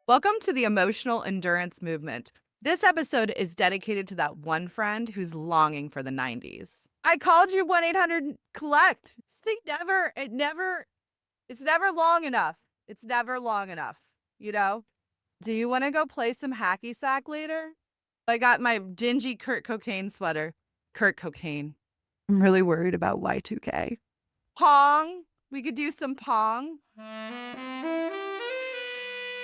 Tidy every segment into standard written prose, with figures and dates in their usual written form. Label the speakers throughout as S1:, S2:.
S1: Welcome to the emotional endurance movement. This episode is dedicated to that one friend who's longing for the 90s. I called you 1-800-COLLECT. It's never long enough. It's never long enough, you know? Do you want to go play some hacky sack later? I got my dingy Kurt Cocaine sweater. Kurt Cocaine. I'm really worried about Y2K. Pong. We could do some pong.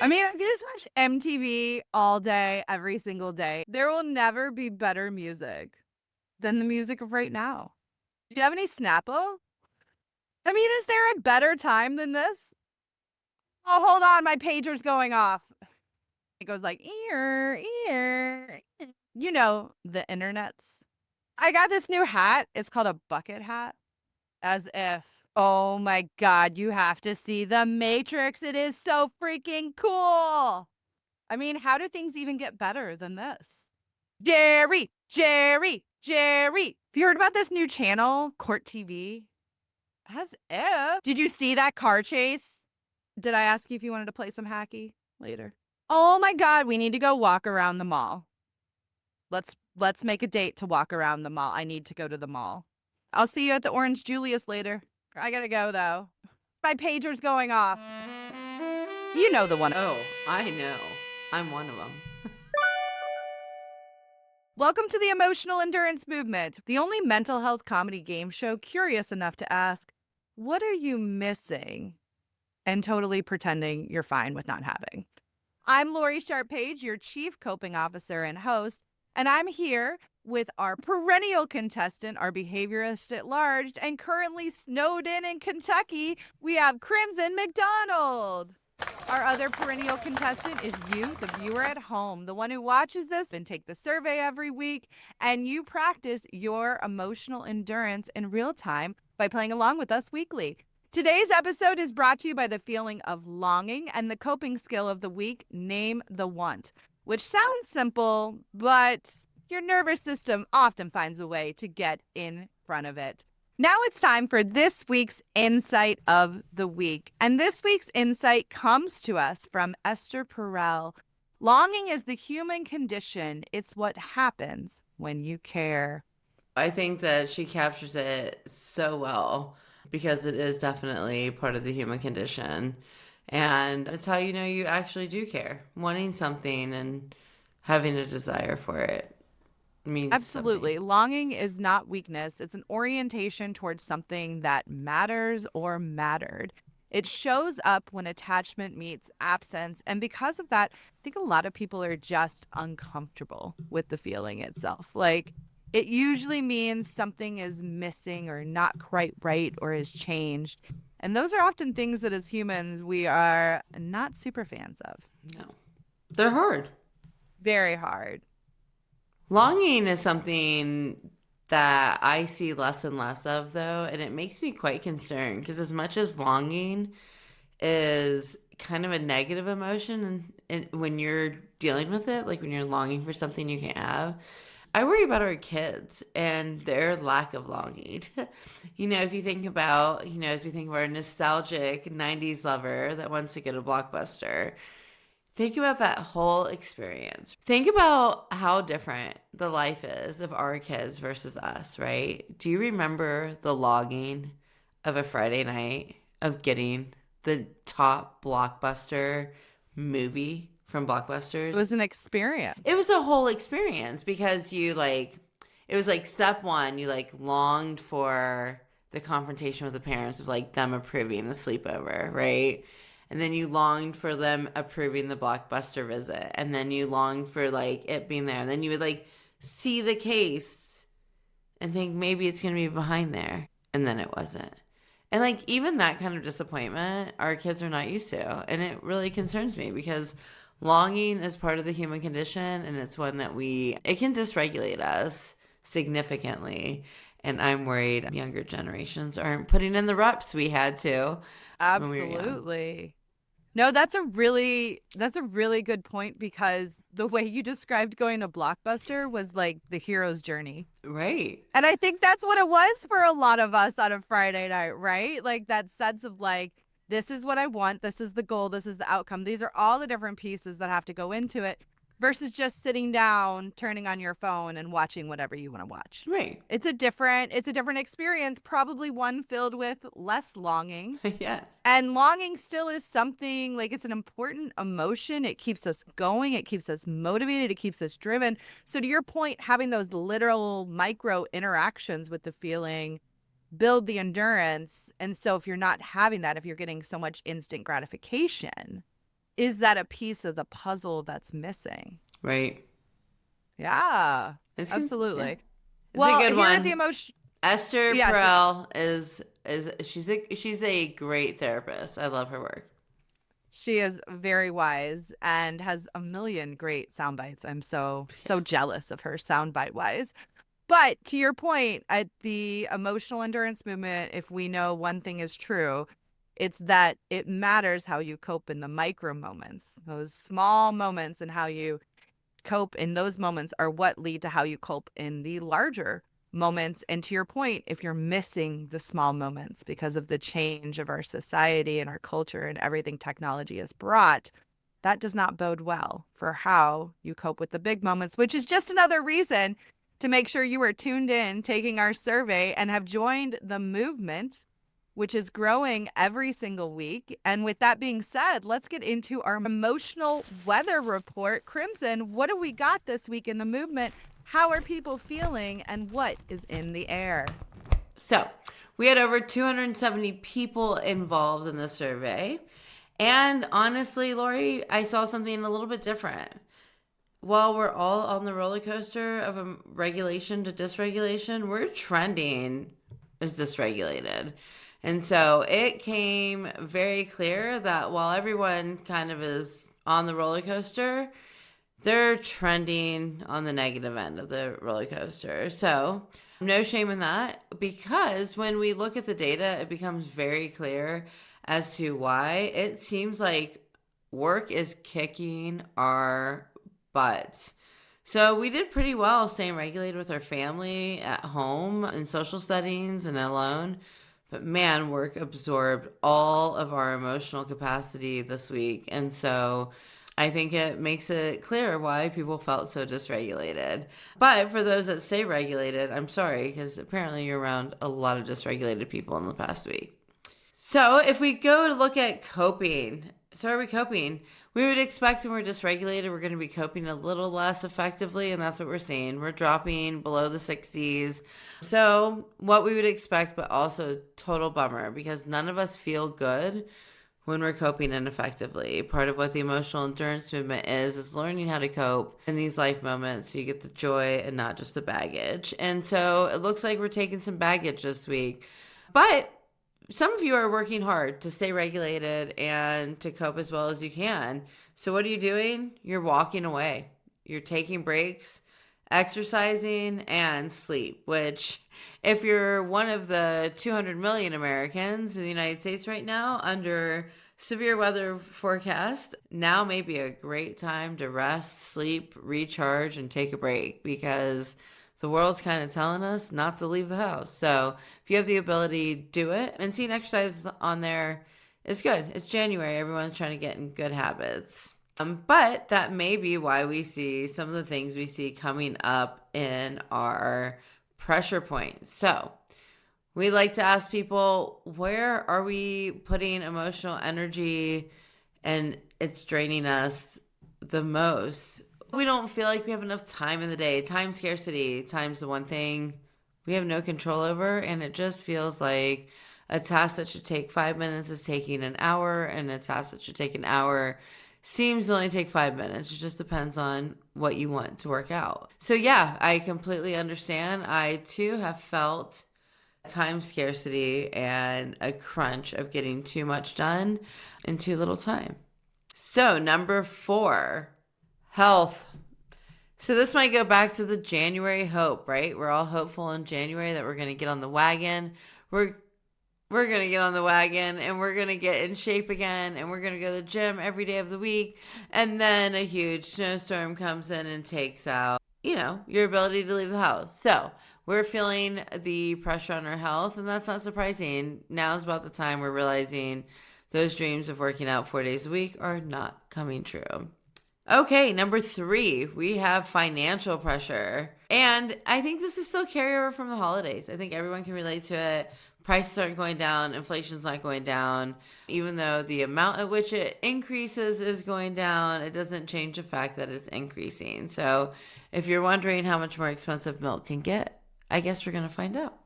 S1: I mean, I could just watch MTV all day, every single day. There will never be better music than the music of right now. Do you have any Snapple? I mean, is there a better time than this? Oh, hold on. My pager's going off. It goes like, ear, ear. You know, the internets. I got this new hat. It's called a bucket hat. As if, oh my God, you have to see the Matrix. It is so freaking cool. I mean, how do things even get better than this? Jerry. Have you heard about this new channel, Court TV? As if. Did you see that car chase? Did I ask you if you wanted to play some hacky later? Oh my God, we need to go walk around the mall. Let's make a date to walk around the mall. I need to go to the mall. I'll see you at the Orange Julius later. I gotta go though. My pager's going off. You know the one.
S2: Oh, I know. I'm one of them.
S1: Welcome to the Emotional Endurance Movement, the only mental health comedy game show curious enough to ask, what are you missing? And totally pretending you're fine with not having. I'm Laurie Sharp-Page, your chief coping officer and host, and I'm here with our perennial contestant, our behaviorist at large, and currently snowed in Kentucky, we have Crimson McDonald. Our other perennial contestant is you, the viewer at home, the one who watches this and take the survey every week, and you practice your emotional endurance in real time by playing along with us weekly. Today's episode is brought to you by the feeling of longing and the coping skill of the week, name the want, which sounds simple, but your nervous system often finds a way to get in front of it. Now it's time for this week's Insight of the Week. And this week's insight comes to us from Esther Perel. Longing is the human condition. It's what happens when you care.
S2: I think that she captures it so well because it is definitely part of the human condition. And it's how you know you actually do care. Wanting something and having a desire for it means
S1: Absolutely.
S2: something.
S1: Longing is not weakness. It's an orientation towards something that matters or mattered. It shows up when attachment meets absence. And because of that, I think a lot of people are just uncomfortable with the feeling itself. Like, it usually means something is missing or not quite right or has changed. And those are often things that as humans we are not super fans of.
S2: No. They're hard.
S1: Very hard.
S2: Longing is something that I see less and less of, though, and it makes me quite concerned because as much as longing is kind of a negative emotion, and when you're dealing with it, like when you're longing for something you can't have, I worry about our kids and their lack of longing. If you think about, as we think of our nostalgic 90s lover that wants to get a Blockbuster, think about that whole experience. Think about how different the life is of our kids versus us, right? Do you remember the longing of a Friday night of getting the top Blockbuster movie from Blockbusters?
S1: It was an experience.
S2: It was a whole experience because it was like step one, you like longed for the confrontation with the parents of like them approving the sleepover, right? And then you longed for them approving the Blockbuster visit. And then you longed for like it being there. And then you would like see the case and think maybe it's going to be behind there. And then it wasn't. And like even that kind of disappointment, our kids are not used to. And it really concerns me because longing is part of the human condition. And it's one that it can dysregulate us significantly. And I'm worried younger generations aren't putting in the reps we had to.
S1: Absolutely. No, that's a really good point because the way you described going to Blockbuster was like the hero's journey.
S2: Right.
S1: And I think that's what it was for a lot of us on a Friday night, right? Like that sense of like, this is what I want, this is the goal, this is the outcome. These are all the different pieces that have to go into it versus just sitting down, turning on your phone and watching whatever you want to watch.
S2: Right.
S1: It's a different experience, probably one filled with less longing.
S2: Yes.
S1: And longing still is something, like, it's an important emotion. It keeps us going. It keeps us motivated. It keeps us driven. So to your point, having those literal micro interactions with the feeling build the endurance. And so if you're not having that, if you're getting so much instant gratification, is that a piece of the puzzle that's missing?
S2: Right.
S1: Yeah,
S2: It seems,
S1: absolutely.
S2: yeah. It's
S1: Well,
S2: a good
S1: here
S2: one.
S1: at the emotion.
S2: Esther
S1: Yes.
S2: Perel is she's a great therapist. I love her work.
S1: She is very wise and has a million great sound bites. I'm so jealous of her sound bite wise. But to your point, at the emotional endurance movement, if we know one thing is true, it's that it matters how you cope in the micro moments. Those small moments and how you cope in those moments are what lead to how you cope in the larger moments. And to your point, if you're missing the small moments because of the change of our society and our culture and everything technology has brought, that does not bode well for how you cope with the big moments, which is just another reason to make sure you are tuned in, taking our survey, and have joined the movement, which is growing every single week. And with that being said, let's get into our emotional weather report. Crimson, what do we got this week in the movement? How are people feeling, and what is in the air?
S2: So we had over 270 people involved in the survey. And honestly, Laurie, I saw something a little bit different. While we're all on the roller coaster of a regulation to dysregulation, we're trending as dysregulated. And so it came very clear that while everyone kind of is on the roller coaster, they're trending on the negative end of the roller coaster. So no shame in that, because when we look at the data, it becomes very clear as to why it seems like work is kicking our butts. So we did pretty well staying regulated with our family, at home, in social settings, and alone. But man, work absorbed all of our emotional capacity this week. And so I think it makes it clear why people felt so dysregulated. But for those that stay regulated, I'm sorry, because apparently you're around a lot of dysregulated people in the past week. So if we go to look at coping, so are we coping? We would expect when we're dysregulated, we're going to be coping a little less effectively, and that's what we're seeing. We're dropping below the 60s. So what we would expect, but also total bummer, because none of us feel good when we're coping ineffectively. Part of what the emotional endurance movement is learning how to cope in these life moments so you get the joy and not just the baggage. And so it looks like we're taking some baggage this week. But some of you are working hard to stay regulated and to cope as well as you can. So what are you doing? You're walking away. You're taking breaks, exercising, and sleep, which if you're one of the 200 million Americans in the United States right now under severe weather forecast, now may be a great time to rest, sleep, recharge, and take a break, because the world's kind of telling us not to leave the house. So if you have the ability, do it. And seeing exercise on there is good. It's January. Everyone's trying to get in good habits. But that may be why we see some of the things we see coming up in our pressure points. So we like to ask people, where are we putting emotional energy and it's draining us the most? We don't feel like we have enough time in the day. Time scarcity. Time's the one thing we have no control over, and it just feels like a task that should take 5 minutes is taking an hour, and a task that should take an hour seems to only take 5 minutes. It just depends on what you want to work out. So yeah, I completely understand. I too have felt time scarcity and a crunch of getting too much done in too little time. So number 4, health. So this might go back to the January hope, right? We're all hopeful in January that we're going to get on the wagon. We're going to get on the wagon and we're going to get in shape again, and we're going to go to the gym every day of the week. And then a huge snowstorm comes in and takes out, your ability to leave the house. So we're feeling the pressure on our health, and that's not surprising. Now is about the time we're realizing Those dreams of working out 4 days a week are not coming true. Okay, number 3, we have financial pressure. And I think this is still carryover from the holidays. I think everyone can relate to it. Prices aren't going down, inflation's not going down. Even though the amount at which it increases is going down, it doesn't change the fact that it's increasing. So if you're wondering how much more expensive milk can get, I guess we're going to find out.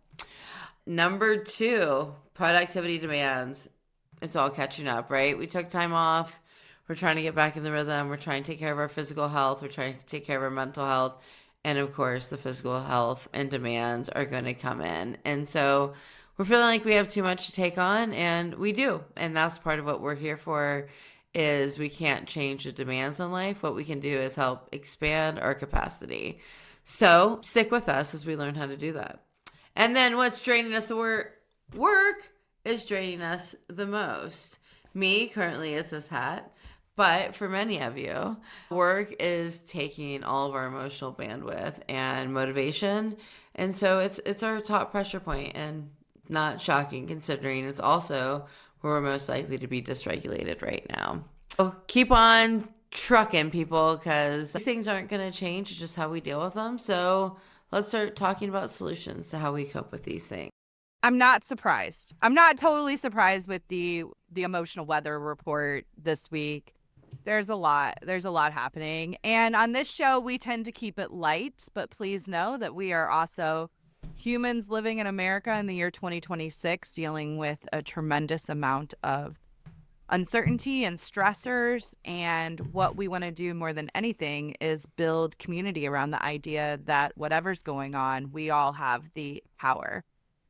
S2: Number 2, productivity demands. It's all catching up, right? We took time off. We're trying to get back in the rhythm. We're trying to take care of our physical health. We're trying to take care of our mental health. And of course, the physical health and demands are going to come in. And so we're feeling like we have too much to take on, and we do. And that's part of what we're here for, is we can't change the demands on life. What we can do is help expand our capacity. So stick with us as we learn how to do that. And then what's draining us the work is draining us the most. Me, currently, it's this hat. But for many of you, work is taking all of our emotional bandwidth and motivation. And so it's our top pressure point, and not shocking considering it's also where we're most likely to be dysregulated right now. So keep on trucking, people, because these things aren't going to change. It's just how we deal with them. So let's start talking about solutions to how we cope with these things.
S1: I'm not surprised. I'm not totally surprised with the emotional weather report this week. There's a lot happening. And on this show, we tend to keep it light, but please know that we are also humans living in America in the year 2026, dealing with a tremendous amount of uncertainty and stressors. And what we want to do more than anything is build community around the idea that whatever's going on, we all have the power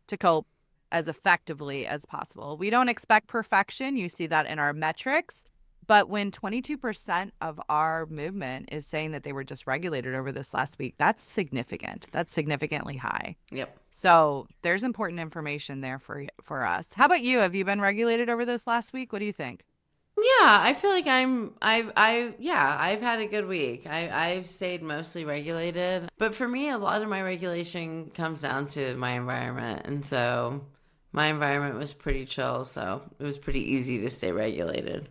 S1: to cope as effectively as possible. We don't expect perfection. You see that in our metrics. But when 22% of our movement is saying that they were dysregulated over this last week, that's significant. That's significantly high.
S2: Yep.
S1: So there's important information there for us. How about you? Have you been regulated over this last week? What do you think?
S2: Yeah, I feel like I've had a good week. I've stayed mostly regulated. But for me, a lot of my regulation comes down to my environment. And so my environment was pretty chill. So it was pretty easy to stay regulated.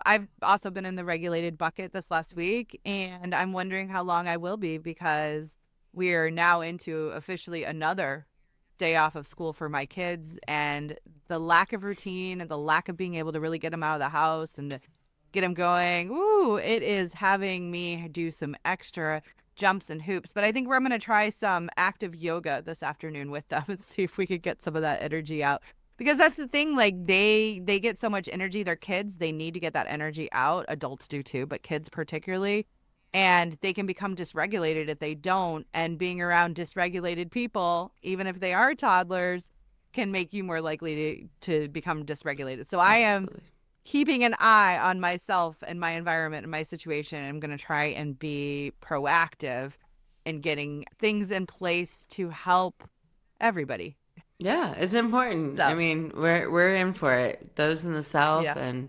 S1: I've also been in the regulated bucket this last week, and I'm wondering how long I will be, because we are now into officially another day off of school for my kids, and the lack of routine and the lack of being able to really get them out of the house and to get them going. Ooh, it is having me do some extra jumps and hoops. But I think I'm going to try some active yoga this afternoon with them and see if we could get some of that energy out. Because that's the thing, like they get so much energy. They're kids. They need to get that energy out. Adults do too, but kids particularly. And they can become dysregulated if they don't. And being around dysregulated people, even if they are toddlers, can make you more likely to become dysregulated. So I am keeping an eye on myself and my environment and my situation. I'm going to try and be proactive in getting things in place to help everybody.
S2: Yeah, it's important.
S1: So,
S2: I mean, we're in for it. Those in the South
S1: yeah.
S2: and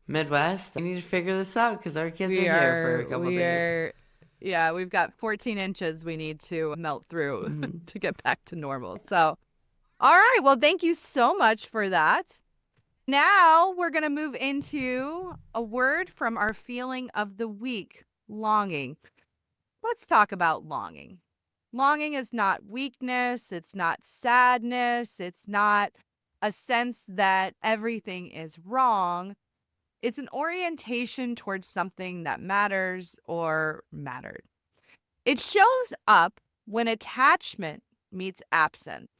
S2: Midwest, we need to figure this out because our kids are here for a couple days.
S1: Yeah, we've got 14 inches we need to melt through to get back to normal. So, all right. Well, thank you so much for that. Now we're going to move into a word from our feeling of the week, longing. Let's talk about longing. Longing is not weakness. It's not sadness. It's not a sense that everything is wrong. It's an orientation towards something that matters or mattered. It shows up when attachment meets absence,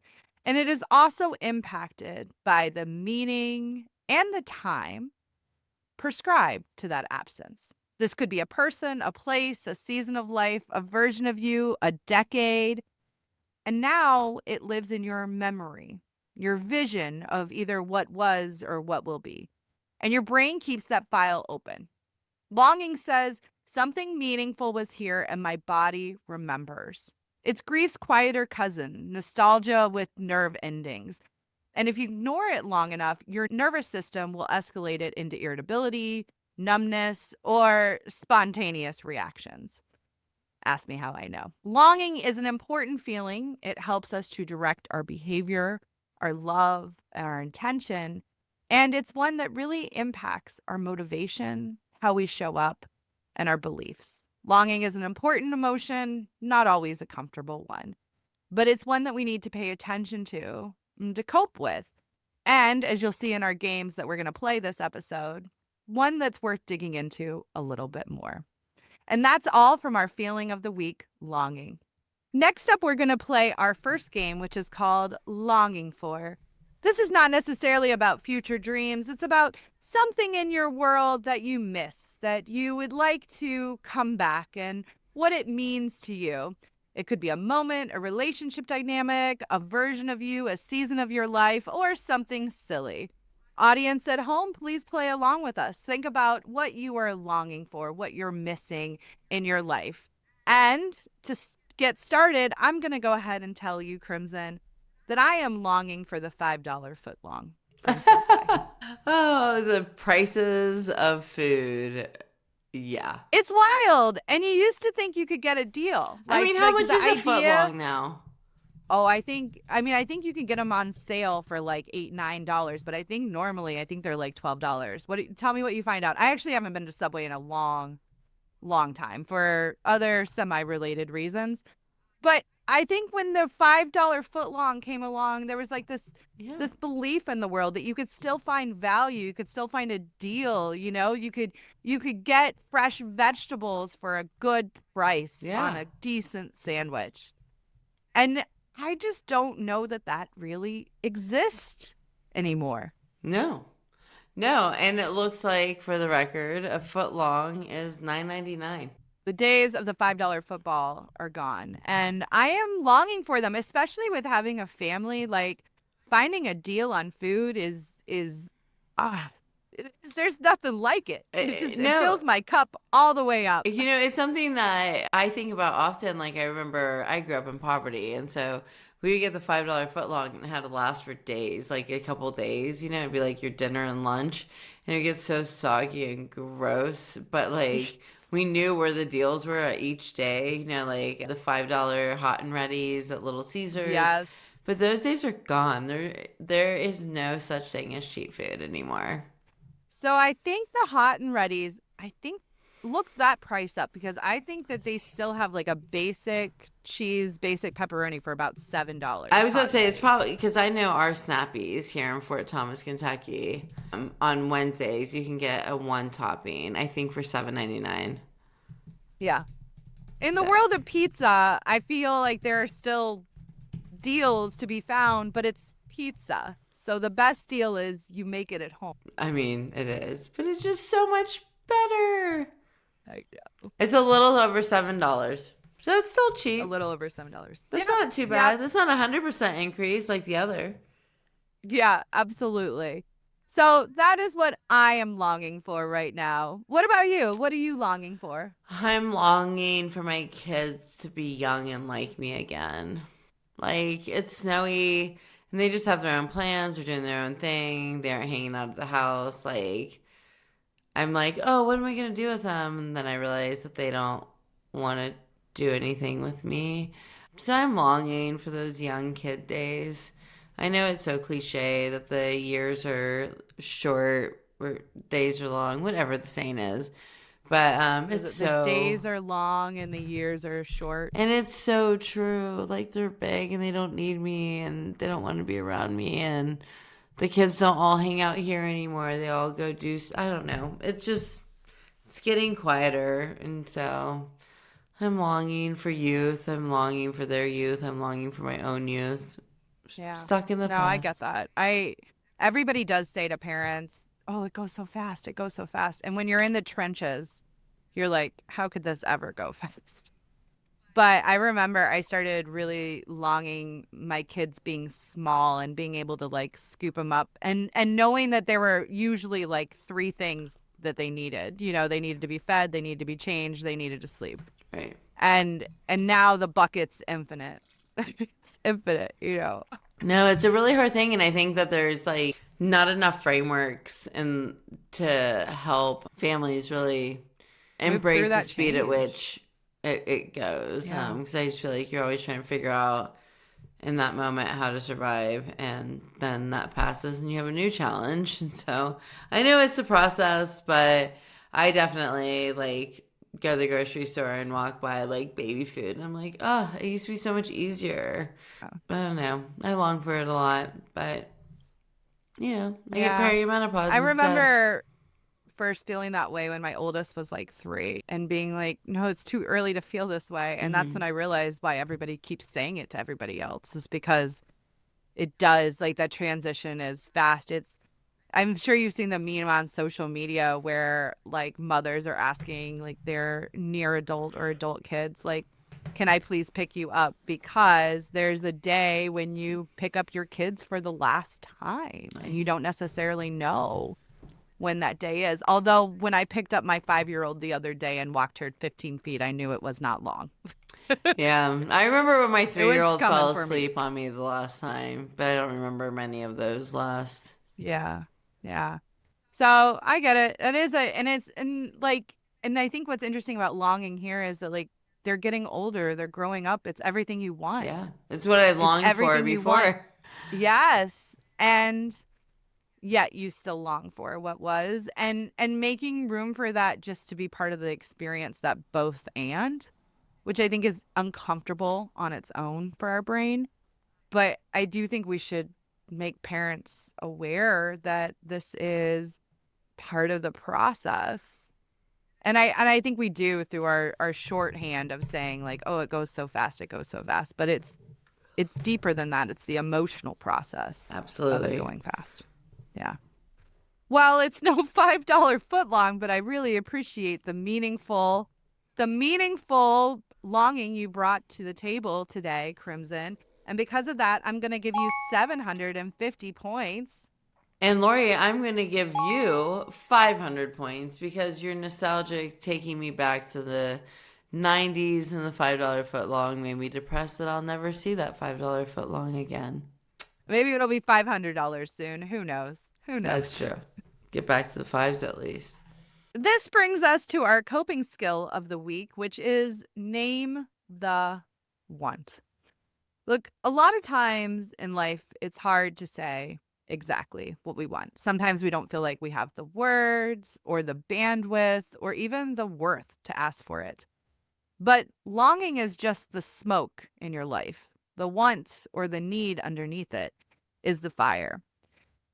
S1: and it is also impacted by the meaning and the time prescribed to that absence. This could be a person, a place, a season of life, a version of you, a decade. And now it lives in your memory, your vision of either what was or what will be. And your brain keeps that file open. Longing says, something meaningful was here and my body remembers. It's grief's quieter cousin, nostalgia with nerve endings. And if you ignore it long enough, your nervous system will escalate it into irritability, numbness, or spontaneous reactions. Ask me how I know. Longing is an important feeling. It helps us to direct our behavior, our love, our intention. And it's one that really impacts our motivation, how we show up, and our beliefs. Longing is an important emotion, not always a comfortable one, but it's one that we need to pay attention to and to cope with. And as you'll see in our games that we're going to play this episode, one that's worth digging into a little bit more. And that's all from our feeling of the week, longing. Next up, we're going to play our first game, which is called Longing For. This is not necessarily about future dreams. It's about something in your world that you miss, that you would like to come back, and what it means to you. It could be a moment, a relationship dynamic, a version of you, a season of your life, or something silly. Audience at home, please play along with us. Think about what you are longing for, what you're missing in your life. And to get started, I'm going to go ahead and tell you, Crimson, that I am longing for the $5 footlong from Subway.
S2: Oh, the prices of food. Yeah.
S1: It's wild. And you used to think you could get a deal.
S2: I mean, how much is a footlong now?
S1: Oh, I think you can get them on sale for like $8, $9, but I think normally they're like $12. Tell me what you find out. I actually haven't been to Subway in a long time for other semi-related reasons. But I think when the $5 footlong came along, there was like this belief in the world that you could still find value, you could still find a deal, you could get fresh vegetables for a good price on a decent sandwich. And I just don't know that really exists anymore.
S2: No, and it looks like, for the record, a footlong is $9.99.
S1: The days of the $5 football are gone, and I am longing for them, especially with having a family. Like, finding a deal on food is there's nothing like it. It fills my cup all the way up.
S2: It's something that I think about often. Like, I remember I grew up in poverty, and so we would get the $5 footlong, and it had to last for days, like a couple days. It'd be like your dinner and lunch, and it gets so soggy and gross. But like, we knew where the deals were at each day. Like the $5 hot and readies at Little Caesars.
S1: Yes.
S2: But those days are gone. There is no such thing as cheap food anymore.
S1: So I think the hot and readies, look that price up, because I think that they still have like a basic cheese, basic pepperoni for about $7.
S2: I was going to say, it's probably because I know our Snappies here in Fort Thomas, Kentucky, on Wednesdays, you can get a one topping, I think, for $7.99.
S1: Yeah. In the world of pizza, I feel like there are still deals to be found, but it's pizza. So the best deal is you make it at home.
S2: I mean, it is, but it's just so much better.
S1: I know.
S2: It's a little over $7. So it's still cheap.
S1: A little over $7.
S2: That's not too bad. That's not 100% increase like the other.
S1: Yeah, absolutely. So that is what I am longing for right now. What about you? What are you longing for?
S2: I'm longing for my kids to be young and like me again. Like, it's snowy, and they just have their own plans. They're doing their own thing. They aren't hanging out of the house. Like, I'm like, oh, what am I going to do with them? And then I realize that they don't want to do anything with me. So I'm longing for those young kid days. I know it's so cliche that the years are short or days are long, whatever the saying is. But
S1: the days are long and the years are short.
S2: And it's so true. Like, they're big and they don't need me and they don't want to be around me. And the kids don't all hang out here anymore. They all go do, I don't know. It's getting quieter. And so I'm longing for youth. I'm longing for their youth. I'm longing for my own youth.
S1: Yeah.
S2: Stuck in the past.
S1: No, I get that. Everybody does say to parents, oh, it goes so fast. It goes so fast. And when you're in the trenches, you're like, how could this ever go fast? But I remember I started really longing my kids being small and being able to like scoop them up and knowing that there were usually like three things that they needed. They needed to be fed, they needed to be changed, they needed to sleep.
S2: Right.
S1: And now the bucket's infinite. It's infinite,
S2: No, it's a really hard thing. And I think that there's like not enough frameworks to help families really embrace the speed at which it goes.
S1: Yeah.
S2: Because I just feel like you're always trying to figure out in that moment how to survive, and then that passes and you have a new challenge. And so I know it's a process, but I definitely like go to the grocery store and walk by like baby food and I'm like, oh, it used to be so much easier.
S1: Oh,
S2: I don't know. I long for it a lot, but I get
S1: yeah.
S2: perimenopause
S1: I
S2: instead.
S1: remember first feeling that way when my oldest was like 3 and being like, no, it's too early to feel this way. And that's when
S2: Hmm.
S1: I realized why everybody keeps saying it to everybody else is because it does, like, that transition is fast. I'm sure you've seen the meme on social media where like mothers are asking like their near adult or adult kids, like, can I please pick you up? Because there's a day when you pick up your kids for the last time and you don't necessarily know when that day is. Although when I picked up my 5-year-old the other day and walked her 15 feet, I knew it was not long.
S2: Yeah, I remember when my
S1: It was
S2: 3-year-old
S1: coming
S2: fell
S1: for me.
S2: asleep on me the last time, but I don't remember many of those last.
S1: Yeah. Yeah. So I get it. It is and it's, and like, and I think what's interesting about longing here is that like they're getting older, they're growing up. It's everything you
S2: Yeah,
S1: want.
S2: it's what I
S1: It's
S2: longed for
S1: everything you want.
S2: before.
S1: Yes. And yet you still long for what was, and making room for that just to be part of the experience, that both and, which I think is uncomfortable on its own for our brain. But I do think we should make parents aware that this is part of the process. And I think we do through our shorthand of saying like, oh, it goes so fast, it goes so fast. But it's deeper than that. It's the emotional process of it
S2: Absolutely.
S1: going fast. Yeah. Well, it's no $5 footlong, but I really appreciate the meaningful longing you brought to the table today, Crimson. And because of that, I'm going to give you 750 points.
S2: And Lori, I'm going to give you 500 points because you're nostalgic, taking me back to the 90s, and the $5 foot long made me depressed that I'll never see that $5 foot long again.
S1: Maybe it'll be $500 soon. Who knows? Who
S2: That's
S1: knows?
S2: true. Get back to the fives at least.
S1: This brings us to our coping skill of the week, which is name the want. Look, a lot of times in life, it's hard to say exactly what we want. Sometimes we don't feel like we have the words or the bandwidth or even the worth to ask for it. But longing is just the smoke in your life. The want or the need underneath it is the fire.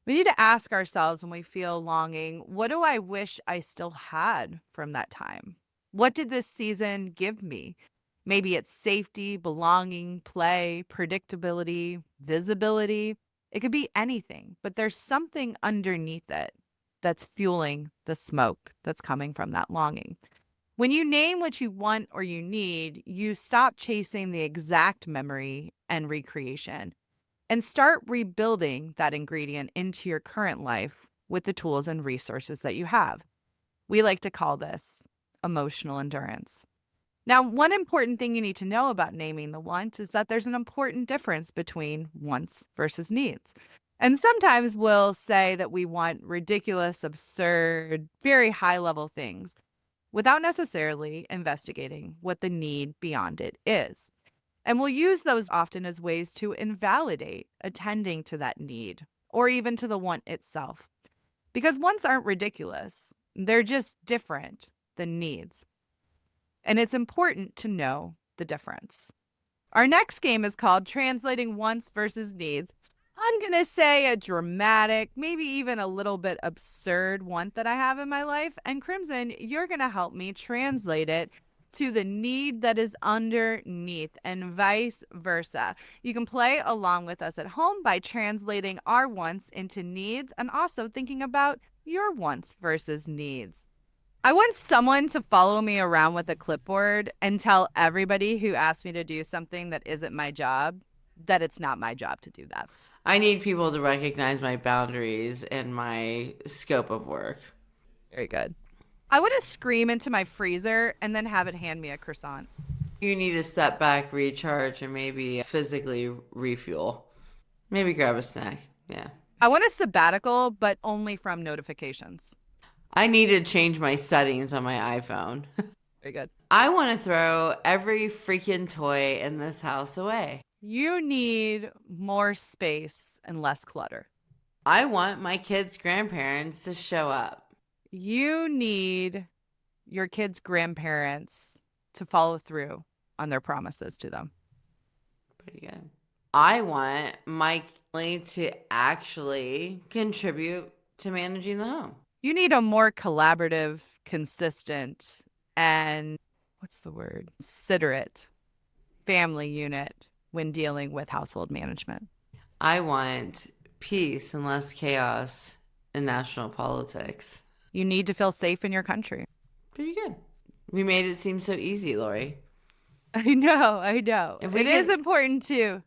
S1: We need to ask ourselves when we feel longing, what do I wish I still had from that time? What did this season give me? Maybe it's safety, belonging, play, predictability, visibility. It could be anything, but there's something underneath it that's fueling the smoke that's coming from that longing. When you name what you want or you need, you stop chasing the exact memory and recreation and start rebuilding that ingredient into your current life with the tools and resources that you have. We like to call this emotional endurance. Now, one important thing you need to know about naming the want is that there's an important difference between wants versus needs. And sometimes we'll say that we want ridiculous, absurd, very high level things without necessarily investigating what the need beyond it is. And we'll use those often as ways to invalidate attending to that need or even to the want itself. Because wants aren't ridiculous, they're just different than needs. And it's important to know the difference. Our next game is called Translating Wants versus Needs. I'm going to say a dramatic, maybe even a little bit absurd want that I have in my life. And Crimson, you're going to help me translate it to the need that is underneath and vice versa. You can play along with us at home by translating our wants into needs and also thinking about your wants versus needs. I want someone to follow me around with a clipboard and tell everybody who asks me to do something that isn't my job that it's not my job to do that.
S2: I need people to recognize my boundaries and my scope of work.
S1: Very good. I want to scream into my freezer and then have it hand me a croissant.
S2: You need to step back, recharge, and maybe physically refuel. Maybe grab a snack. Yeah.
S1: I want a sabbatical, but only from notifications.
S2: I need to change my settings on my iPhone.
S1: Very good.
S2: I want to throw every freaking toy in this house away.
S1: You need more space and less clutter.
S2: I want my kids' grandparents to show up.
S1: You need your kids' grandparents to follow through on their promises to them.
S2: Pretty good. I want my family to actually contribute to managing the home.
S1: You need a more collaborative, consistent, and what's the word? Considerate family unit when dealing with household management.
S2: I want peace and less chaos in national politics.
S1: You need to feel safe in your country.
S2: Pretty good. We made it seem so easy, Laurie.
S1: I know, I know.
S2: If we
S1: It is
S2: could-
S1: important to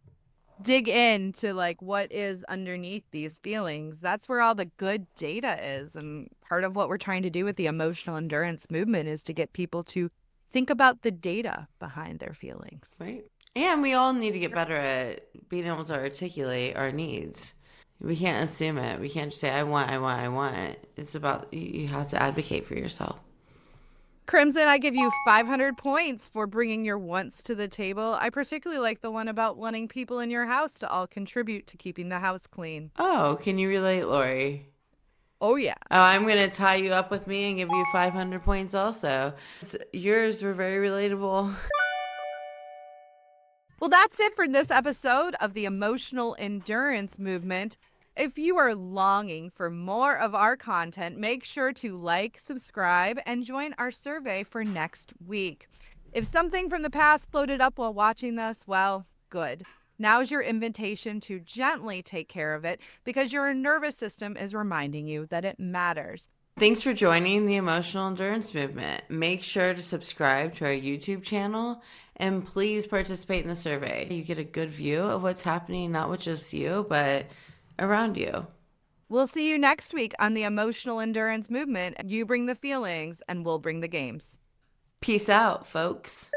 S1: dig into like what is underneath these feelings. That's where all the good data is. And part of what we're trying to do with the emotional endurance movement is to get people to think about the data behind their feelings.
S2: Right. And we all need to get better at being able to articulate our needs. We can't assume it. We can't just say, I want. It's about, you have to advocate for yourself.
S1: Crimson, I give you 500 points for bringing your wants to the table. I particularly like the one about wanting people in your house to all contribute to keeping the house clean.
S2: Oh, can you relate, Laurie?
S1: Oh, yeah.
S2: Oh, I'm going to tie you up with me and give you 500 points also. Yours were very relatable.
S1: Well, that's it for this episode of the Emotional Endurance Movement. If you are longing for more of our content, make sure to like, subscribe, and join our survey for next week. If something from the past floated up while watching this, well, good. Now's your invitation to gently take care of it because your nervous system is reminding you that it matters.
S2: Thanks for joining the Emotional Endurance Movement. Make sure to subscribe to our YouTube channel and please participate in the survey. You get a good view of what's happening, not with just you, but around you.
S1: We'll see you next week on the Emotional Endurance Movement. You bring the feelings and we'll bring the games.
S2: Peace out, folks.